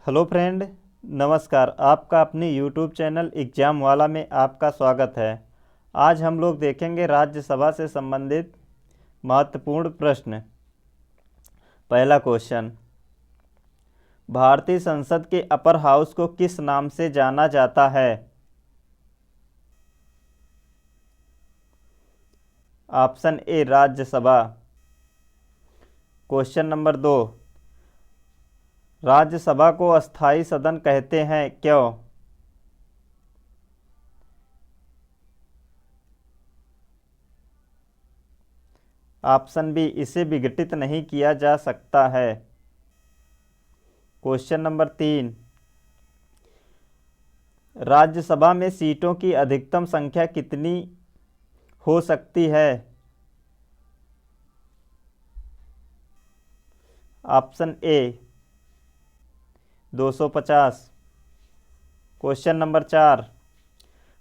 Hello friend, नमस्कार। आपका अपनी यूट्यूब चैनल एग्जाम वाला में आपका स्वागत है। आज हम लोग देखेंगे राज्यसभा से संबंधित महत्वपूर्ण प्रश्न। पहला क्वेश्चन, भारतीय संसद के अपर हाउस को किस नाम से जाना जाता है? Option A Rajya Sabha. Question number 2, Rajya Sabha को अस्थाई सदन कहते हैं क्यों? ऑप्शन बी, इसे विघटित नहीं किया जा सकता है। क्वेश्चन नंबर 3, राज्यसभा में सीटों की अधिकतम संख्या कितनी हो सकती है? Option A 250। क्वेश्चन नंबर 4,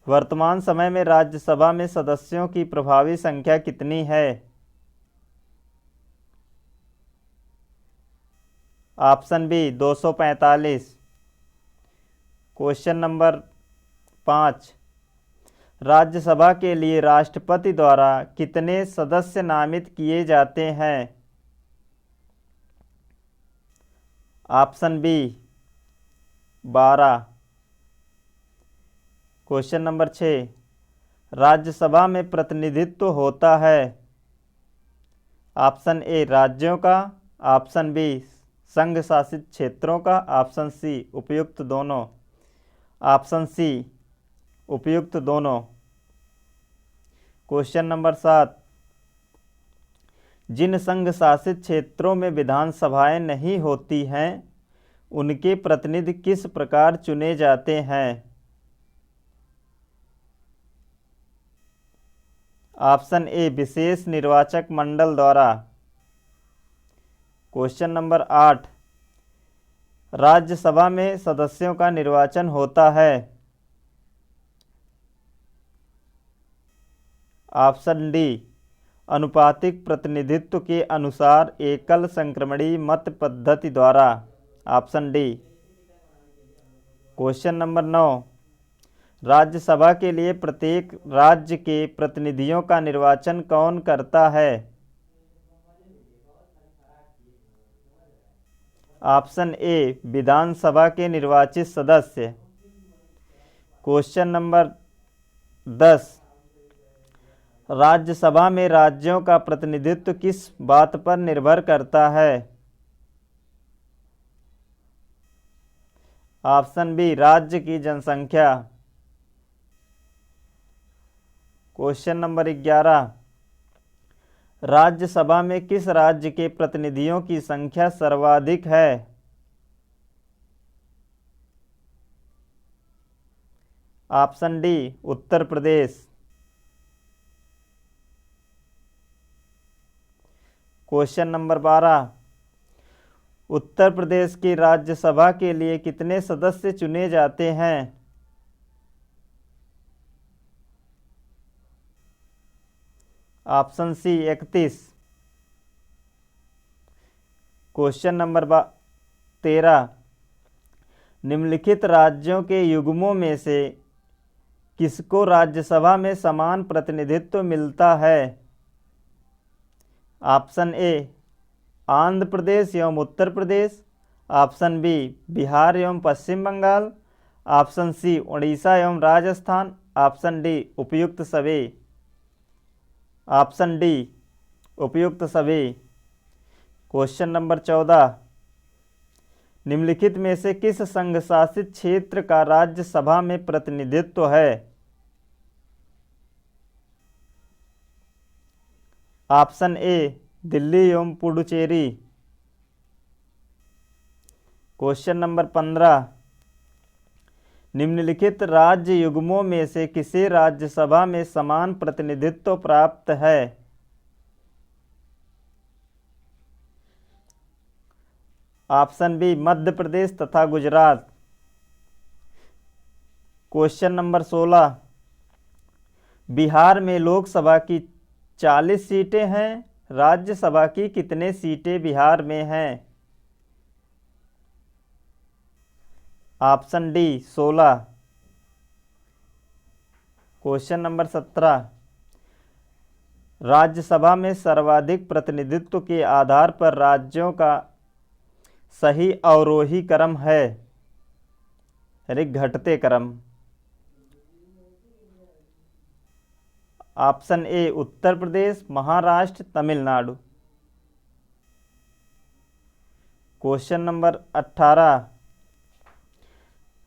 वर्तमान समय में राज्यसभा में सदस्यों की प्रभावी संख्या कितनी है? Option B 245। Question number 5, Rajya Sabha के लिए राष्ट्रपति द्वारा कितने सदस्य नामित किए जाते हैं? Option B 12। Question number 6, Rajya Sabha में प्रतिनिधित्व होता है? ऑप्शन ए राज्यों का, ऑप्शन बी संघ शासित क्षेत्रों का, ऑप्शन सी उपयुक्त दोनों। ऑप्शन सी उपयुक्त दोनों। क्वेश्चन नंबर 7, जिन संघ शासित क्षेत्रों में विधानसभाएं नहीं होती हैं उनके प्रतिनिधि किस प्रकार चुने जाते हैं? ऑप्शन ए विशेष निर्वाचक मंडल द्वारा। क्वेश्चन नंबर 8, राज्यसभा में सदस्यों का निर्वाचन होता है? ऑप्शन डी अनुपातिक प्रतिनिधित्व के अनुसार एकल संक्रमणी मत पद्धति द्वारा। Option D. Question number 9, Rajya Sabha के लिए प्रत्येक राज्य के प्रतिनिधियों का निर्वाचन कौन करता है? ऑप्शन ए विधानसभा के निर्वाचित सदस्य। क्वेश्चन नंबर 10, राज्यसभा में राज्यों का प्रतिनिधित्व किस बात पर निर्भर करता है? ऑप्शन बी राज्य की जनसंख्या। क्वेश्चन नंबर 11, राज्यसभा में किस राज्य के प्रतिनिधियों की संख्या सर्वाधिक है? Option D Uttar Pradesh. Question number 12, Uttar Pradesh की राज्यसभा के लिए कितने सदस्य चुने जाते हैं? Option C 31। क्वेश्चन नंबर 13, निम्नलिखित राज्यों के युग्मों में से किसको राज्यसभा में समान प्रतिनिधित्व मिलता है? ऑप्शन ए आंध्र प्रदेश एवं उत्तर प्रदेश, ऑप्शन बी बिहार एवं पश्चिम बंगाल, ऑप्शन सी उड़ीसा एवं राजस्थान, ऑप्शन डी उपयुक्त सभी। ऑप्शन डी उपयुक्त सभी। क्वेश्चन नंबर 14, निम्नलिखित में से किस संघ शासित क्षेत्र का राज्यसभा में प्रतिनिधित्व है? ऑप्शन ए दिल्ली एवं पुडुचेरी। क्वेश्चन नंबर 15, निम्नलिखित राज्य युग्मों में से किसे राज्यसभा में समान प्रतिनिधित्व प्राप्त है? ऑप्शन बी मध्य प्रदेश तथा गुजरात। क्वेश्चन नंबर 16, बिहार में लोकसभा की 40 सीटें हैं, राज्यसभा की कितने सीटें बिहार में हैं? Option D 16। Question number 17, Rajya Sabha में सर्वाधिक प्रतिनिधित्व के आधार पर राज्यों का सही अवरोही क्रम है, यानी घटते क्रम। Option A Uttar Pradesh, Maharashtra, Tamil Nadu. Question number 18,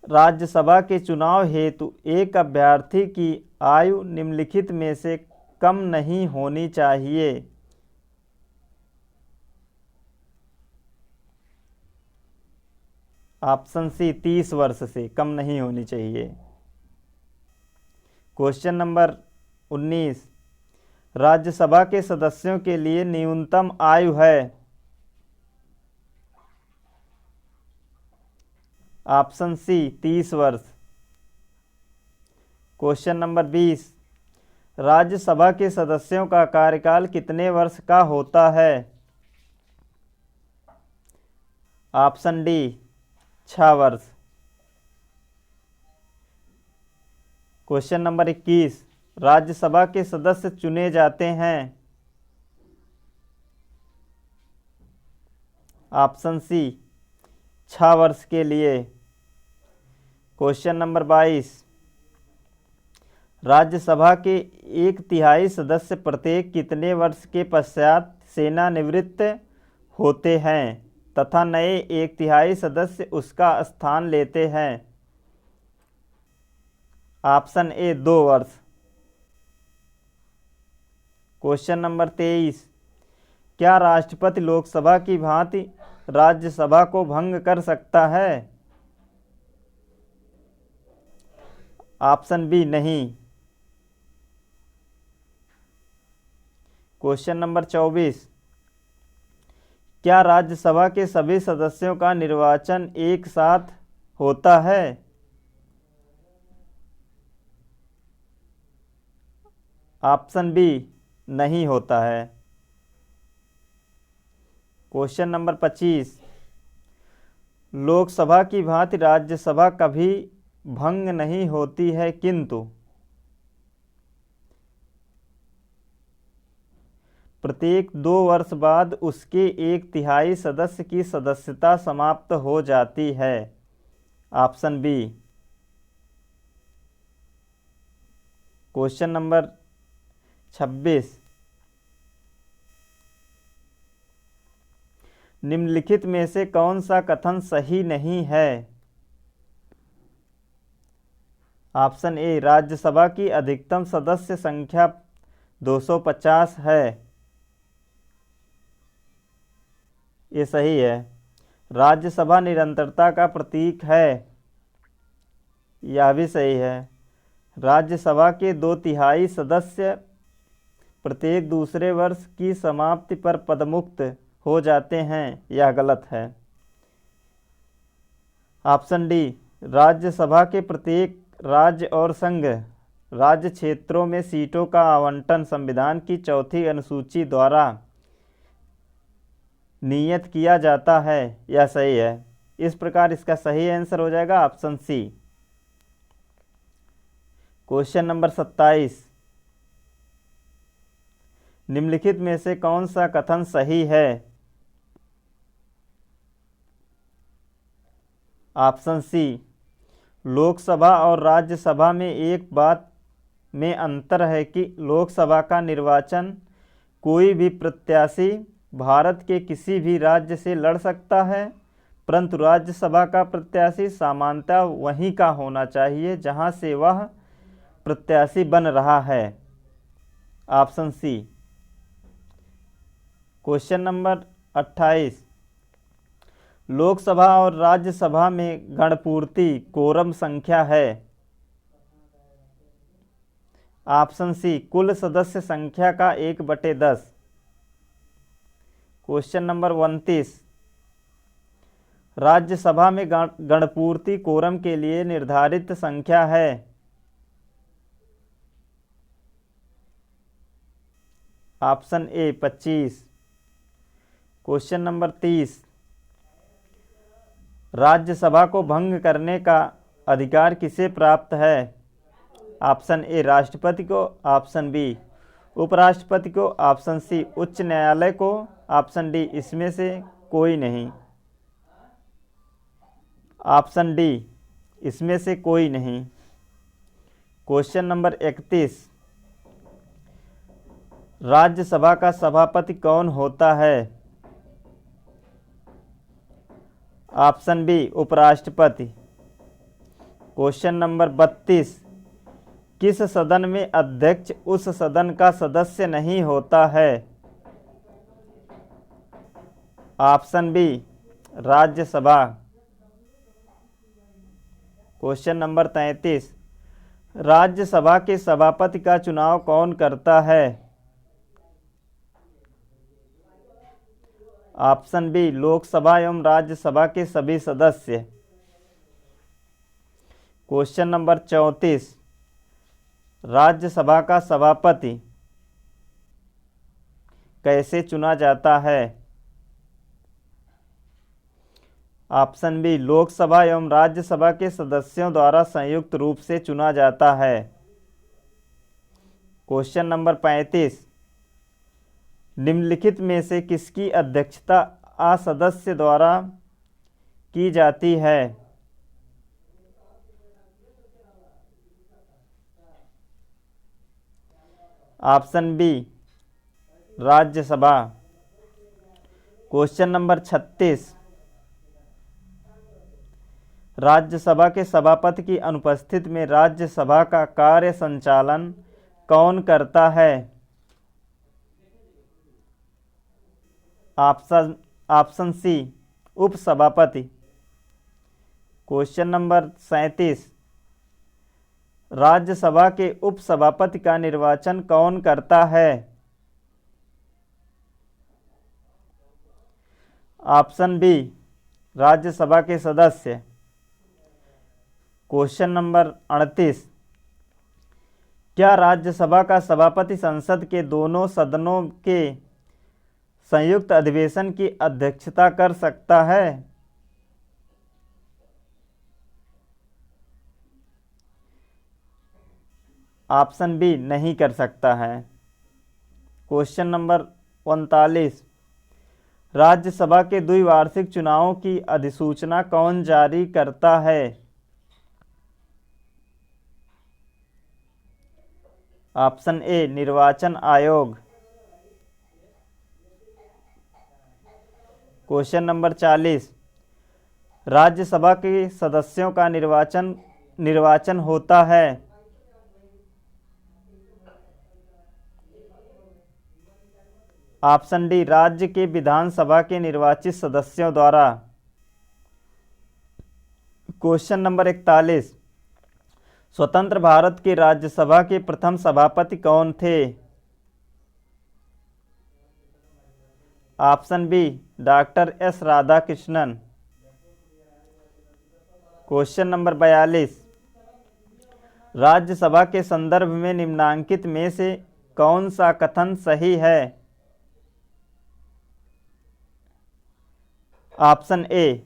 Rajya Sabha के चुनाव हेतु एक अभ्यर्थी की आयु निम्नलिखित में से कम नहीं होनी चाहिए। ऑप्शन सी 30 वर्ष से कम नहीं होनी चाहिए। क्वेश्चन नंबर 19, राज्यसभा के सदस्यों के लिए न्यूनतम आयु है। ऑप्शन सी 30 वर्ष। क्वेश्चन नंबर 20, राज्यसभा के सदस्यों का कार्यकाल कितने वर्ष का होता है। ऑप्शन डी 6 वर्ष। क्वेश्चन नंबर 21, राज्यसभा के सदस्य चुने जाते हैं। ऑप्शन सी 6 वर्ष के लिए। क्वेश्चन नंबर 22, राज्यसभा के 1/3 सदस्य प्रत्येक कितने वर्ष के पश्चात सेवानिवृत्त होते हैं तथा नए 1/3 सदस्य उसका स्थान लेते हैं। ऑप्शन ए 2 वर्ष। क्वेश्चन नंबर 23, क्या राष्ट्रपति लोकसभा की भांति राज्यसभा को भंग कर सकता है। ऑप्शन बी नहीं। क्वेश्चन नंबर 24, क्या राज्यसभा के सभी सदस्यों का निर्वाचन एक साथ होता है। ऑप्शन बी नहीं होता है। क्वेश्चन नंबर 25, लोकसभा की भांति राज्यसभा कभी भंग नहीं होती है किंतु प्रत्येक 2 वर्ष बाद उसके 1/3 सदस्य की सदस्यता समाप्त हो जाती है। Option B. क्वेश्चन नंबर 26, निम्नलिखित में से कौन सा कथन सही नहीं है। ऑप्शन ए, राज्यसभा की अधिकतम सदस्य संख्या 250 है। ये सही है। राज्यसभा निरंतरता का प्रतीक है। यह भी सही है। राज्यसभा के 2/3 सदस्य प्रत्येक दूसरे वर्ष की समाप्ति पर पदमुक्त हो जाते हैं। यह गलत है। ऑप्शन डी, राज्यसभा के प्रत्येक राज्य और संघ राज्य क्षेत्रों में सीटों का आवंटन संविधान की 4वीं अनुसूची द्वारा नियत किया जाता है। यह सही है। इस प्रकार इसका सही आंसर हो जाएगा ऑप्शन सी। क्वेश्चन नंबर 27, निम्नलिखित में से कौन सा कथन सही है। ऑप्शन सी, लोकसभा और राज्यसभा में एक बात में अंतर है कि लोकसभा का निर्वाचन कोई भी प्रत्याशी भारत के किसी भी राज्य से लड़ सकता है, परंतु राज्यसभा का प्रत्याशी सामान्यतः वहीं का होना चाहिए जहां से वह प्रत्याशी बन रहा है। Option C. Question number 28, Lok Sabha और राज्यसभा में गणपूर्ति कोरम संख्या है। ऑप्शन सी, कुल सदस्य संख्या का 1/10। क्वेश्चन नंबर 29, राज्यसभा में गणपूर्ति कोरम के लिए निर्धारित संख्या है। Option A 25। Question number 30, Rajya Sabha को भंग करने का अधिकार किसे प्राप्त है? ऑप्शन ए राष्ट्रपति को, ऑप्शन बी उपराष्ट्रपति को, ऑप्शन सी उच्च न्यायालय को, ऑप्शन डी इसमें से कोई नहीं। ऑप्शन डी इसमें से कोई नहीं। क्वेश्चन नंबर 31, राज्यसभा का सभापति कौन होता है? ऑप्शन बी उपराष्ट्रपति। क्वेश्चन नंबर 32, किस सदन में अध्यक्ष उस सदन का सदस्य नहीं होता है? Option B Rajya Sabha. Question number 33, Rajya Sabha के सभापति का चुनाव कौन करता है? ऑप्शन बी लोकसभा एवं राज्यसभा के सभी सदस्य। क्वेश्चन नंबर 34, राज्यसभा का सभापति कैसे चुना जाता है? ऑप्शन बी लोकसभा एवं राज्यसभा के सदस्यों द्वारा संयुक्त रूप से चुना जाता है। क्वेश्चन नंबर 35, निम्नलिखित में से किसकी अध्यक्षता असदस्य द्वारा की जाती है? Option B Rajya Sabha. Question number 36, Rajya Sabha के सभापति की अनुपस्थिति में राज्यसभा का कार्य संचालन कौन करता है? ऑप्शन सी उपसभापति। क्वेश्चन नंबर 37, राज्यसभा के उपसभापति का निर्वाचन कौन करता है? ऑप्शन बी राज्यसभा के सदस्य। क्वेश्चन नंबर 38, क्या राज्यसभा का सभापति संसद के दोनों सदनों के संयुक्त अधिवेशन की अध्यक्षता कर सकता है? ऑप्शन बी नहीं कर सकता है। क्वेश्चन नंबर 39, राज्यसभा के द्विवार्षिक चुनावों की अधिसूचना कौन जारी करता है? ऑप्शन ए निर्वाचन आयोग। क्वेश्चन नंबर 40, राज्यसभा के सदस्यों का निर्वाचन होता है। ऑप्शन डी राज्य के विधानसभा के निर्वाचित सदस्यों द्वारा। क्वेश्चन नंबर 41, स्वतंत्र भारत की राज्यसभा के प्रथम सभापति कौन थे? Option B doctor S Radhakrishnan. Question number 42, Rajya Sabha के संदर्भ में निम्नांकित में से कौन सा कथन सही है? ऑप्शन ए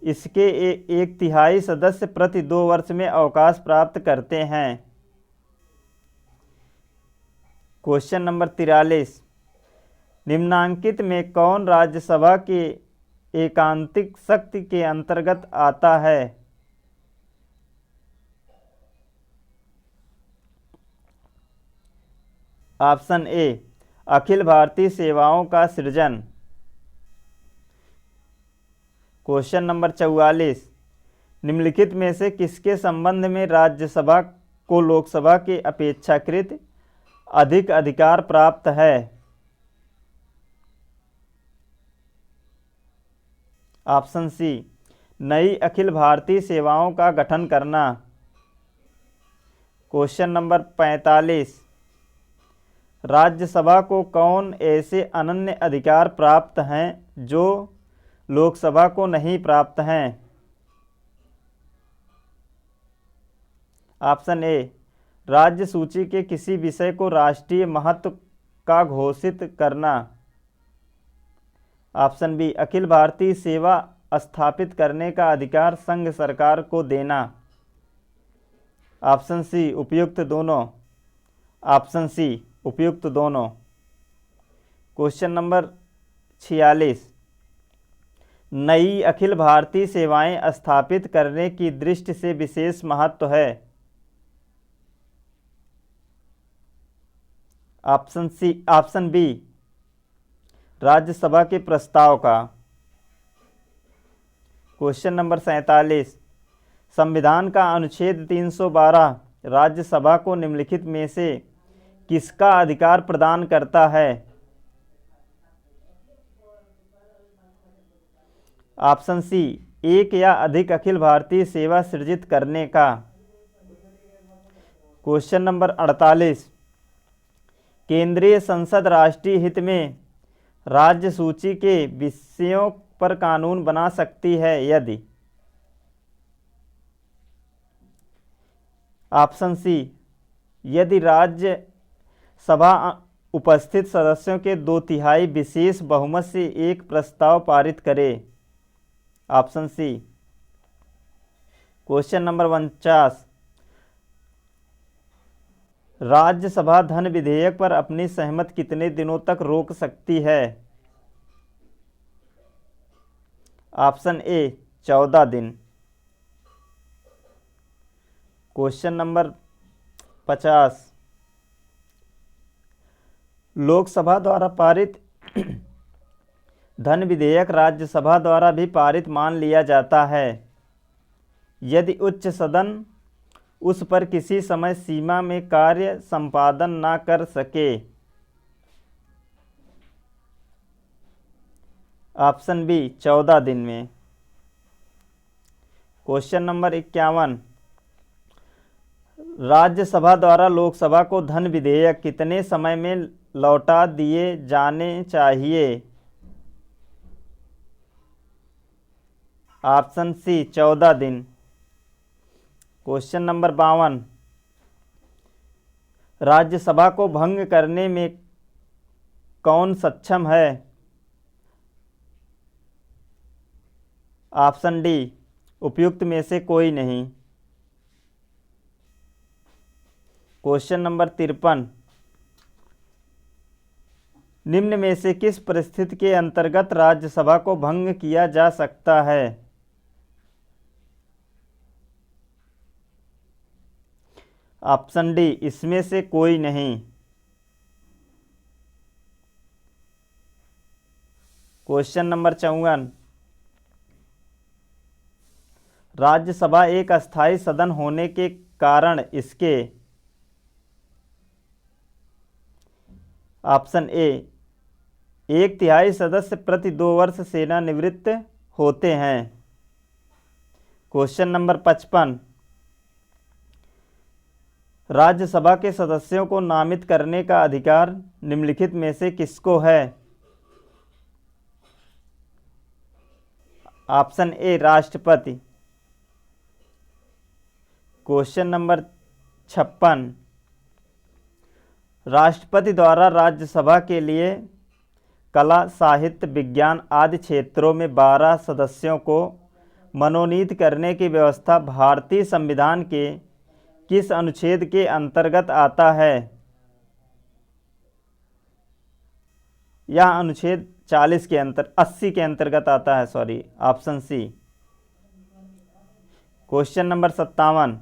इसके एक तिहाई सदस्य प्रति 2 वर्ष में अवकाश प्राप्त करते हैं। क्वेश्चन नंबर 43, निम्नांकित में कौन राज्यसभा के एकांतिक शक्ति के अंतर्गत आता है? ऑप्शन ए अखिल भारतीय सेवाओं का सृजन। क्वेश्चन नंबर 44, निम्नलिखित में से किसके संबंध में राज्यसभा को लोकसभा के अपेक्षाकृत अधिक अधिकार प्राप्त है? ऑप्शन सी नई अखिल भारतीय सेवाओं का गठन करना। क्वेश्चन नंबर 45, राज्यसभा को कौन ऐसे अनन्य अधिकार प्राप्त हैं जो लोकसभा को नहीं प्राप्त हैं? ऑप्शन ए राज्य सूची के किसी विषय को राष्ट्रीय महत्व का घोषित करना। ऑप्शन बी अखिल भारतीय सेवा स्थापित करने का अधिकार संघ सरकार को देना। ऑप्शन सी उपयुक्त दोनों। ऑप्शन सी उपयुक्त दोनों। क्वेश्चन नंबर 46, नई अखिल भारतीय सेवाएं स्थापित करने की दृष्टि से विशेष महत्व है। ऑप्शन बी राज्यसभा के प्रस्ताव का। क्वेश्चन नंबर 47, संविधान का अनुच्छेद 312 राज्यसभा को निम्नलिखित में से किसका अधिकार प्रदान करता है। ऑप्शन सी एक या अधिक अखिल भारतीय सेवा सृजित करने का। क्वेश्चन नंबर 48, केंद्रीय संसद राष्ट्रीय हित में राज्य सूची के विषयों पर कानून बना सकती है यदि। ऑप्शन सी यदि राज्य सभा उपस्थित सदस्यों के 2/3 विशेष बहुमत से एक प्रस्ताव पारित करे। Option C. Question number 49, Rajya Sabha धन विधेयक पर अपनी सहमति कितने दिनों तक रोक सकती है। ऑप्शन ए 14 दिन। क्वेश्चन नंबर 50, लोकसभा द्वारा पारित धन विधेयक राज्यसभा द्वारा भी पारित मान लिया जाता है यदि उच्च सदन उस पर किसी समय सीमा में कार्य संपादन न कर सके। ऑप्शन बी 14 दिन में। क्वेश्चन नंबर 51, राज्यसभा द्वारा लोकसभा को धन विधेयक कितने समय में लौटा दिए जाने चाहिए। ऑप्शन सी 14 दिन। क्वेश्चन नंबर 52, राज्यसभा को भंग करने में कौन सक्षम है। ऑप्शन डी उपयुक्त में से कोई नहीं। क्वेश्चन नंबर 53, निम्न में से किस परिस्थिति के अंतर्गत राज्यसभा को भंग किया जा सकता है। ऑप्शन डी इसमें से कोई नहीं। क्वेश्चन नंबर 54, राज्यसभा एक अस्थायी सदन होने के कारण इसके। ऑप्शन ए 1/3 सदस्य प्रति 2 वर्ष सेवानिवृत्त होते हैं। क्वेश्चन नंबर 55, राज्यसभा के सदस्यों को नामित करने का अधिकार निम्नलिखित में से किसको है। ऑप्शन ए राष्ट्रपति। क्वेश्चन नंबर 56, राष्ट्रपति द्वारा राज्यसभा के लिए कला साहित्य विज्ञान आदि क्षेत्रों में 12 सदस्यों को मनोनीत करने की व्यवस्था भारतीय संविधान के किस अनुच्छेद के अंतर्गत आता है। यह अनुच्छेद 80 के अंतर्गत आता है, sorry. Option C. Question number 57,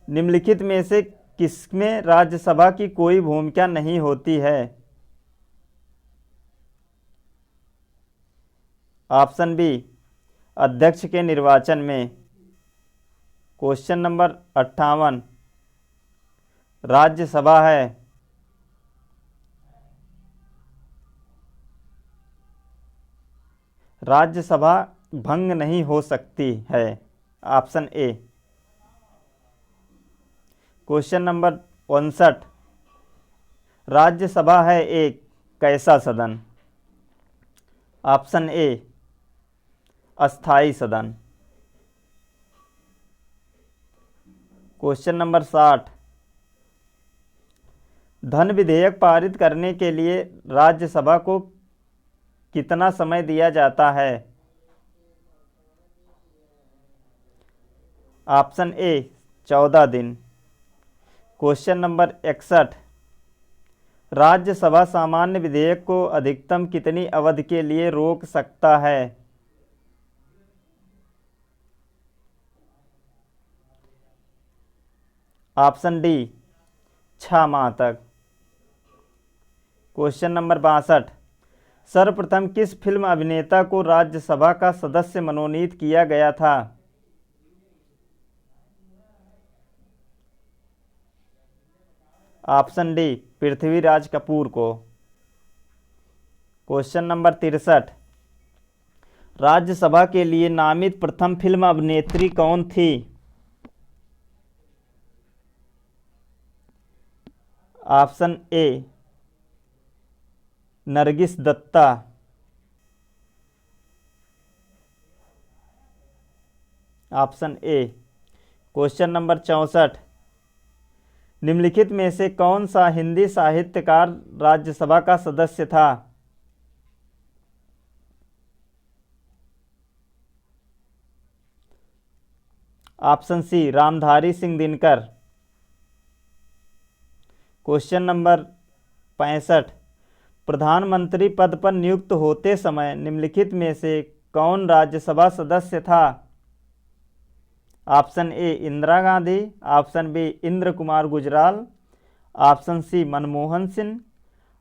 निम्नलिखित में से किसमें राज्यसभा की कोई भूमिका नहीं होती है। ऑप्शन बी अध्यक्ष के निर्वाचन में। क्वेश्चन नंबर 58, राज्यसभा है। राज्यसभा भंग नहीं हो सकती है। Option A. Question number 59, Rajya Sabha है एक कैसा सदन। ऑप्शन ए अस्थाई सदन। क्वेश्चन नंबर 60, धन विधेयक पारित करने के लिए राज्यसभा को कितना समय दिया जाता है। ऑप्शन ए 14 दिन। क्वेश्चन नंबर 61, राज्यसभा सामान्य विधेयक को अधिकतम कितनी अवधि के लिए रोक सकता है? ऑप्शन डी 6 माह तक। क्वेश्चन नंबर 62, सर्वप्रथम किस फिल्म अभिनेता को राज्यसभा का सदस्य मनोनीत किया गया था? ऑप्शन डी पृथ्वीराज कपूर को। क्वेश्चन नंबर 63, राज्यसभा के लिए नामित प्रथम फिल्म अभिनेत्री कौन थी? Option A Nargis Dutta. Option A. Question number 64, निम्नलिखित में से कौन सा हिंदी साहित्यकार राज्यसभा का सदस्य था? Option C Ramdhari Singh Dinkar. Question number 65, प्रधानमंत्री पद पर नियुक्त होते समय निम्नलिखित में से कौन राज्यसभा सदस्य था? Option A Indira Gandhi, option B Inder Kumar Gujral, option C Manmohan Singh,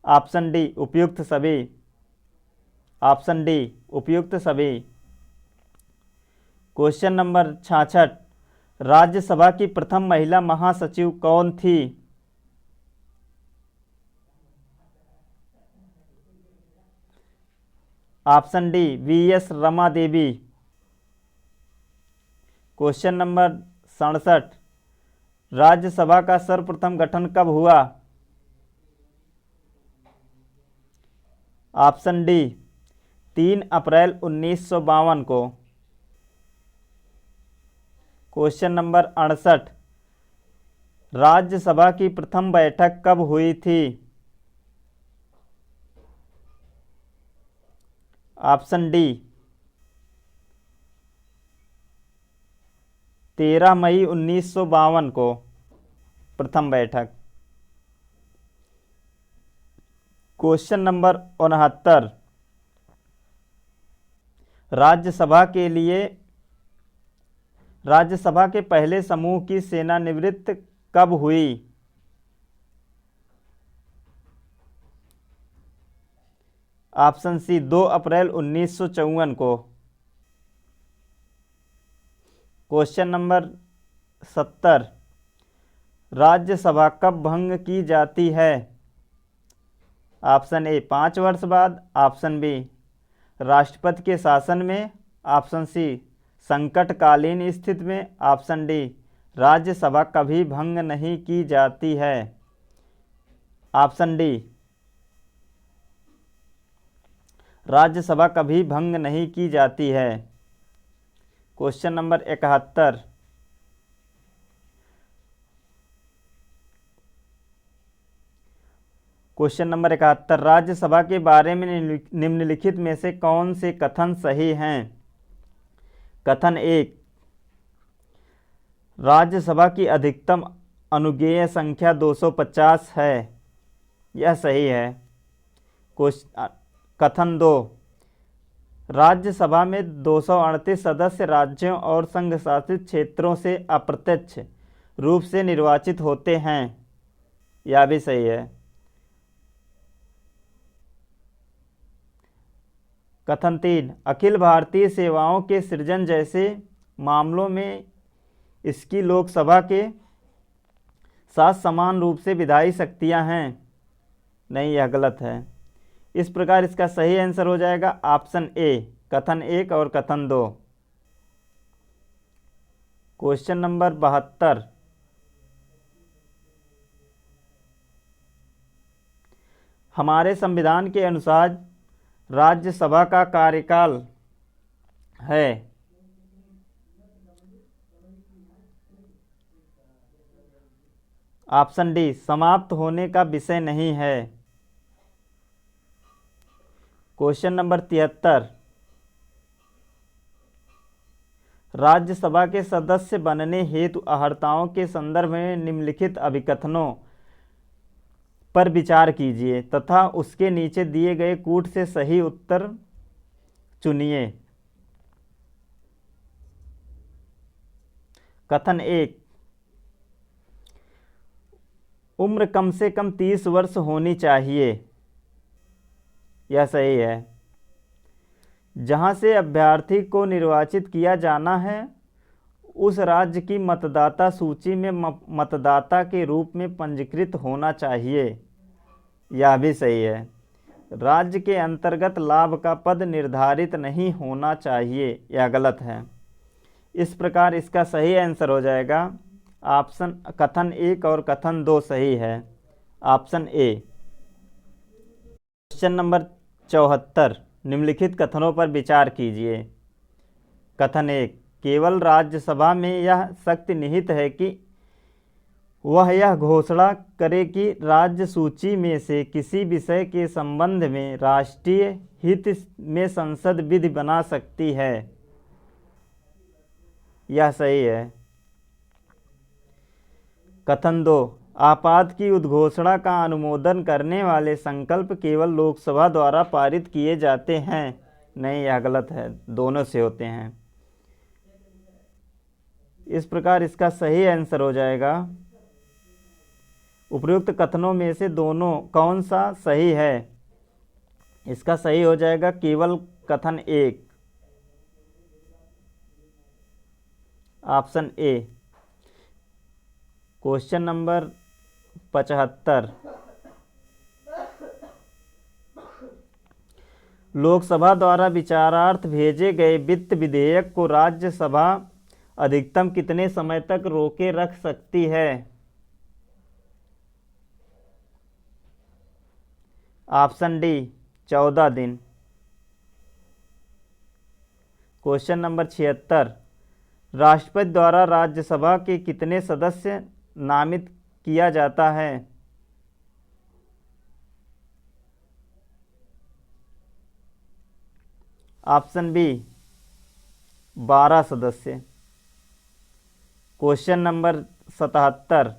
option D उपयुक्त सभी। ऑप्शन डी उपयुक्त सभी। क्वेश्चन नंबर 66, राज्यसभा की प्रथम महिला महासचिव कौन थी? Option D VS Rama Devi. Question number 67, Rajya Sabha का सर्वप्रथम गठन कब हुआ? ऑप्शन डी 3 अप्रैल 1952 को। क्वेश्चन नंबर 68, राज्यसभा की प्रथम बैठक कब हुई थी? ऑप्शन डी 13 मई 1952 को प्रथम बैठक। क्वेश्चन नंबर 69, राज्यसभा के पहले समूह की सेवानिवृत्ति कब हुई? ऑप्शन सी 2 अप्रैल 1954 को। क्वेश्चन नंबर 70, राज्यसभा कब भंग की जाती है? ऑप्शन ए 5 वर्ष बाद, ऑप्शन बी राष्ट्रपति के शासन में, ऑप्शन सी संकटकालीन स्थिति में, ऑप्शन डी राज्यसभा कभी भंग नहीं की जाती है। ऑप्शन डी राज्यसभा कभी भंग नहीं की जाती है। Question number 71, question number 71, Rajya Sabha के बारे में निम्नलिखित में से कौन से कथन सही हैं? कथन 1, राज्यसभा की अधिकतम अनुज्ञेय संख्या 250 है, यह सही है। कथन 2, राज्यसभा में 238 सदस्य राज्यों और संघ शासित क्षेत्रों से अप्रत्यक्ष रूप से निर्वाचित होते हैं, यह भी सही है। कथन 3, अखिल भारतीय सेवाओं के सृजन जैसे मामलों में इसकी लोकसभा के साथ समान रूप से विधायी शक्तियां हैं, नहीं, यह गलत है। इस प्रकार इसका सही आंसर हो जाएगा ऑप्शन ए कथन 1 और कथन 2। क्वेश्चन नंबर 72, हमारे संविधान के अनुसार राज्यसभा का कार्यकाल है। ऑप्शन डी समाप्त होने का विषय नहीं है। क्वेश्चन नंबर 73, राज्यसभा के सदस्य बनने हेतु अर्हताओं के संदर्भ में निम्नलिखित अभिकथनों पर विचार कीजिए तथा उसके नीचे दिए गए कूट से सही उत्तर चुनिए। कथन 1, उम्र कम से कम 30 वर्ष होनी चाहिए। यह सही है। जहां से अभ्यर्थी को निर्वाचित किया जाना है उस राज्य की मतदाता सूची में मतदाता के रूप में पंजीकृत होना चाहिए। यह भी सही है। राज्य के अंतर्गत लाभ का पद निर्धारित नहीं होना चाहिए। यह गलत है। इस प्रकार इसका सही आंसर हो जाएगा ऑप्शन कथन 1 और कथन 2 सही है। Option A. क्वेश्चन नंबर 74, निम्नलिखित कथनों पर विचार कीजिए। कथन 1, केवल राज्यसभा में यह शक्ति निहित है कि वह यह घोषणा करे कि राज्य सूची में से किसी विषय के संबंध में राष्ट्रीय हित में संसद विधि बना सकती है। यह सही है। कथन 2, आपात की उद्घोषणा का अनुमोदन करने वाले संकल्प केवल लोकसभा द्वारा पारित किए जाते हैं। नहीं, यह गलत है। दोनों से होते हैं। इस प्रकार इसका सही आंसर हो जाएगा उपयुक्त कथनों में से दोनों कौन सा सही है। इसका सही हो जाएगा केवल कथन 1, option A. Question number 75, Lok Sabha द्वारा विचारार्थ भेजे गए वित्त विधेयक को राज्यसभा अधिकतम कितने समय तक रोके रख सकती है। ऑप्शन डी 14 दिन। क्वेश्चन नंबर 76, राष्ट्रपति द्वारा राज्यसभा के कितने सदस्य नामित किया जाता है। ऑप्शन बी 12 सदस्य। क्वेश्चन नंबर 77,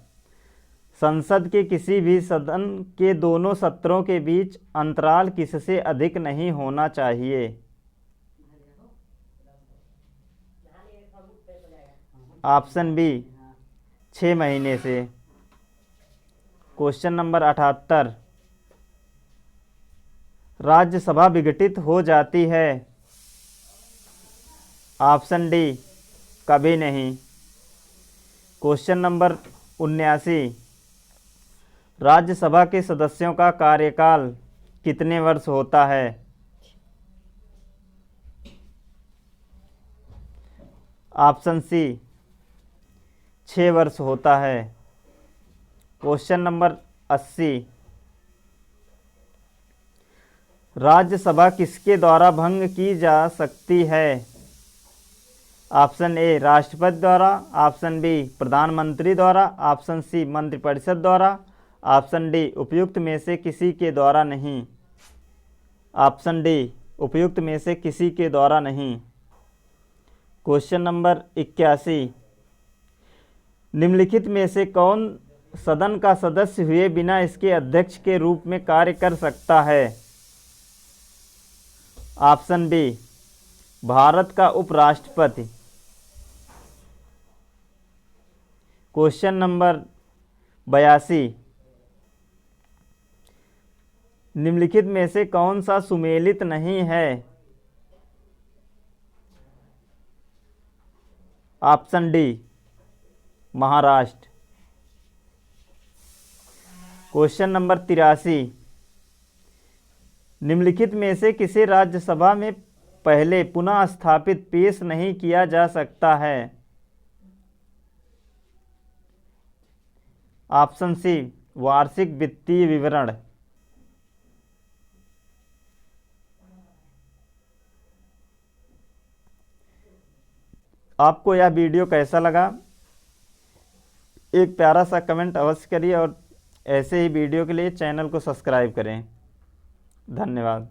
संसद के किसी भी सदन के दोनों सत्रों के बीच अंतराल किससे अधिक नहीं होना चाहिए। ऑप्शन बी 6 महीने से। क्वेश्चन नंबर 78, राज्यसभा विघटित हो जाती है। ऑप्शन डी कभी नहीं। क्वेश्चन नंबर 79, राज्यसभा के सदस्यों का कार्यकाल कितने वर्ष होता है। ऑप्शन सी 6 वर्ष होता है। क्वेश्चन नंबर 80, राज्यसभा किसके द्वारा भंग की जा सकती है। ऑप्शन ए राष्ट्रपति द्वारा, ऑप्शन बी प्रधानमंत्री द्वारा, ऑप्शन सी मंत्रिपरिषद द्वारा, ऑप्शन डी उपयुक्त में से किसी के द्वारा नहीं। ऑप्शन डी उपयुक्त में से किसी के द्वारा नहीं। क्वेश्चन नंबर 81, निम्नलिखित में से कौन सदन का सदस्य हुए बिना इसके अध्यक्ष के रूप में कार्य कर सकता है। ऑप्शन बी भारत का उपराष्ट्रपति। क्वेश्चन नंबर 82, निम्नलिखित में से कौन सा सुमेलित नहीं है। Option D Maharashtra. Question number 83, निम्नलिखित में से किसे राज्यसभा में पहले पुनः स्थापित पेश नहीं किया जा सकता है। ऑप्शन सी वार्षिक वित्तीय विवरण। आपको यह वीडियो कैसा लगा, एक प्यारा सा कमेंट अवश्य करिए और ऐसे ही वीडियो के लिए चैनल को सब्सक्राइब करें। धन्यवाद।